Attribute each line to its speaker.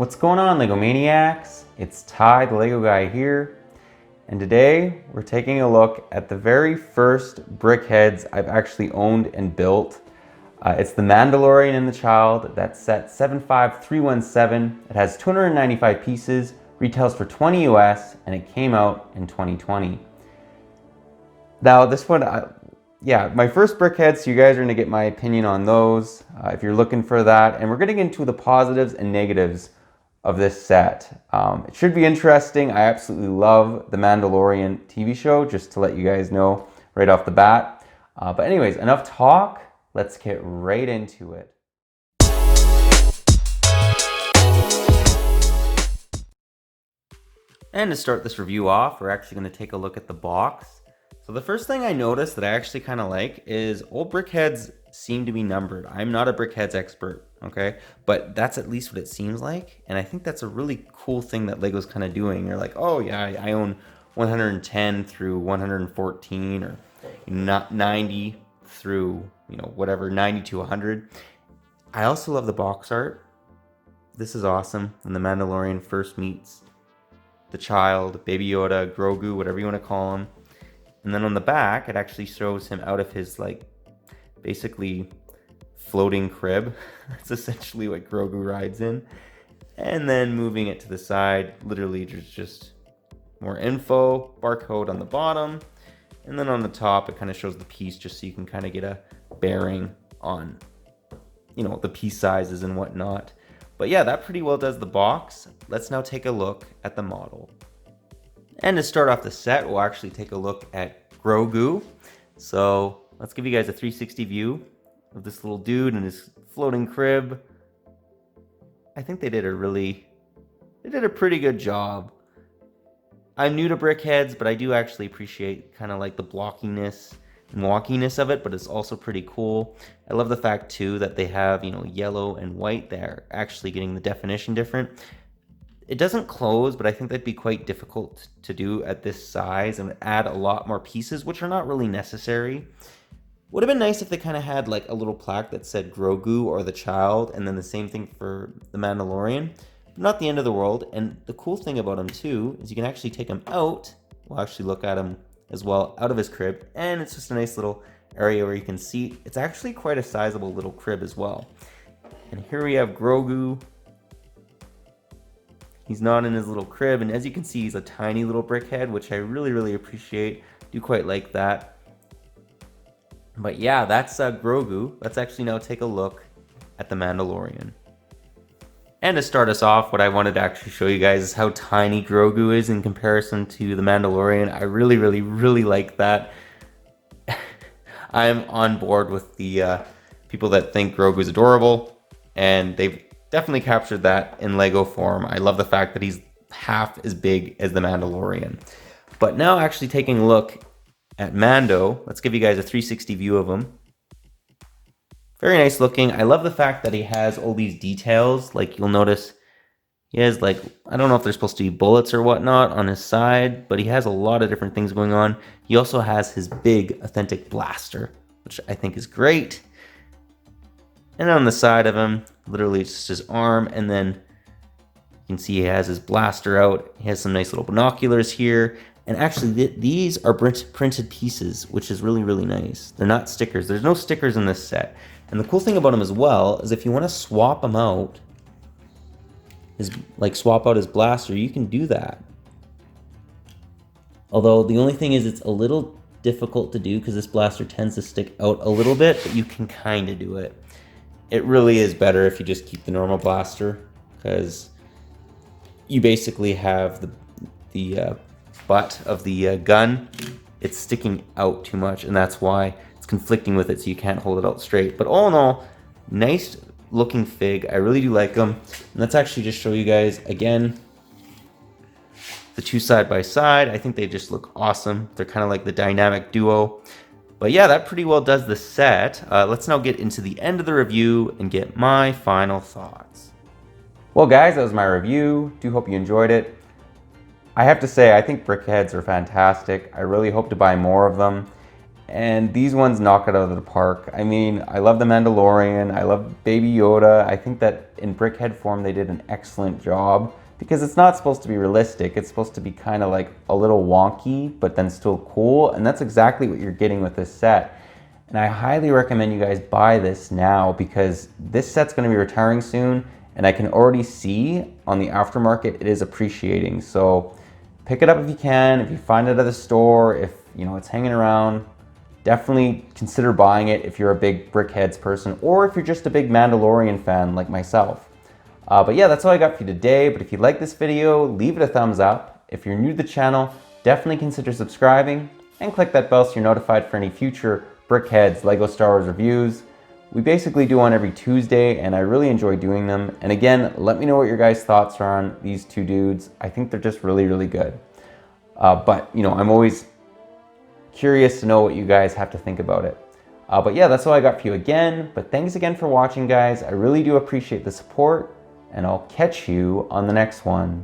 Speaker 1: What's going on, LEGO Maniacs? It's Ty, the LEGO guy here, and today we're taking a look at the very first Brickheadz I've actually owned and built. It's the Mandalorian and the Child. That's set 75317. It has 295 pieces, retails for 20 US, and it came out in 2020. Now this one, my first Brickheadz, so you guys are going to get my opinion on those if you're looking for that, and we're getting into the positives and negatives of this set. It should be interesting. I absolutely love the Mandalorian TV show, just to let you guys know right off the bat. But anyways, enough talk. Let's get right into it. And to start this review off, we're actually going to take a look at the box. So the first thing I noticed that I actually kind of like is all Brickheadz seem to be numbered. I'm not a Brickheadz expert, okay? But that's at least what it seems like. And I think that's a really cool thing that LEGO's kind of doing. They're like, oh yeah, I own 110 through 114 or not 90 through, whatever, 90 to 100. I also love the box art. This is awesome. When the Mandalorian first meets the child, Baby Yoda, Grogu, whatever you want to call him. And then on the back, it actually shows him out of his, basically floating crib. That's essentially what Grogu rides in. And then moving it to the side, literally there's just more info, barcode on the bottom. And then on the top, it kind of shows the piece just so you can kind of get a bearing on, the piece sizes and whatnot. But yeah, that pretty well does the box. Let's now take a look at the model. And to start off the set, we'll actually take a look at Grogu. So let's give you guys a 360 view of this little dude in his floating crib. I think they did a pretty good job. I'm new to Brickheadz, but I do actually appreciate kind of like the blockiness and wonkiness of it, but it's also pretty cool. I love the fact too that they have, yellow and white. They're actually getting the definition different. It doesn't close, but I think that'd be quite difficult to do at this size and add a lot more pieces, which are not really necessary. Would have been nice if they kind of had like a little plaque that said Grogu or the Child, and then the same thing for the Mandalorian. Not the end of the world. And the cool thing about him too is you can actually take him out. We'll actually look at him as well out of his crib, and it's just a nice little area where you can see. It's actually quite a sizable little crib as well. And here we have Grogu. He's not in his little crib, and as you can see, he's a tiny little brickhead, which I really appreciate. Do quite like that. But yeah, that's Grogu. Let's actually now take a look at the Mandalorian. And to start us off, what I wanted to actually show you guys is how tiny Grogu is in comparison to the Mandalorian. I really like that. I'm on board with the people that think Grogu's adorable, and they've definitely captured that in LEGO form. I love the fact that he's half as big as the Mandalorian. But now actually taking a look at Mando, let's give you guys a 360 view of him. Very nice looking. I love the fact that he has all these details. Like you'll notice he has I don't know if they're supposed to be bullets or whatnot on his side, but he has a lot of different things going on. He also has his big authentic blaster, which I think is great. And on the side of him, literally just his arm, and then you can see he has his blaster out. He has some nice little binoculars here, and actually these are printed pieces, which is really nice. They're not stickers. There's no stickers in this set. And the cool thing about him as well is if you want to swap him out, swap out his blaster, you can do that. Although the only thing is it's a little difficult to do because this blaster tends to stick out a little bit, but you can kind of do it. It really is better if you just keep the normal blaster, because you basically have the butt of the gun. It's sticking out too much, and that's why it's conflicting with it, so you can't hold it out straight. But all in all, nice looking fig. I really do like them. And let's actually just show you guys again the two side by side. I think they just look awesome. They're kind of like the dynamic duo. But yeah, that pretty well does the set. Let's now get into the end of the review and get my final thoughts. Well guys, that was my review. Do hope you enjoyed it. I have to say, I think Brickheadz are fantastic. I really hope to buy more of them. And these ones knock it out of the park. I mean, I love the Mandalorian, I love Baby Yoda. I think that in Brickhead form they did an excellent job because it's not supposed to be realistic. It's supposed to be kind of like a little wonky, but then still cool. And that's exactly what you're getting with this set. And I highly recommend you guys buy this now because this set's going to be retiring soon. And I can already see on the aftermarket it is appreciating. So pick it up if you can. If you find it at the store, if you know it's hanging around, definitely consider buying it if you're a big Brickheadz person or if you're just a big Mandalorian fan like myself. But yeah, that's all I got for you today. But if you like this video, leave it a thumbs up. If you're new to the channel, definitely consider subscribing and click that bell so you're notified for any future Brickheadz LEGO Star Wars reviews. We basically do one every Tuesday and I really enjoy doing them. And again, let me know what your guys' thoughts are on these two dudes. I think they're just really, really good. But you know, I'm always curious to know what you guys have to think about it. But yeah, that's all I got for you again. But thanks again for watching, guys. I really do appreciate the support and I'll catch you on the next one.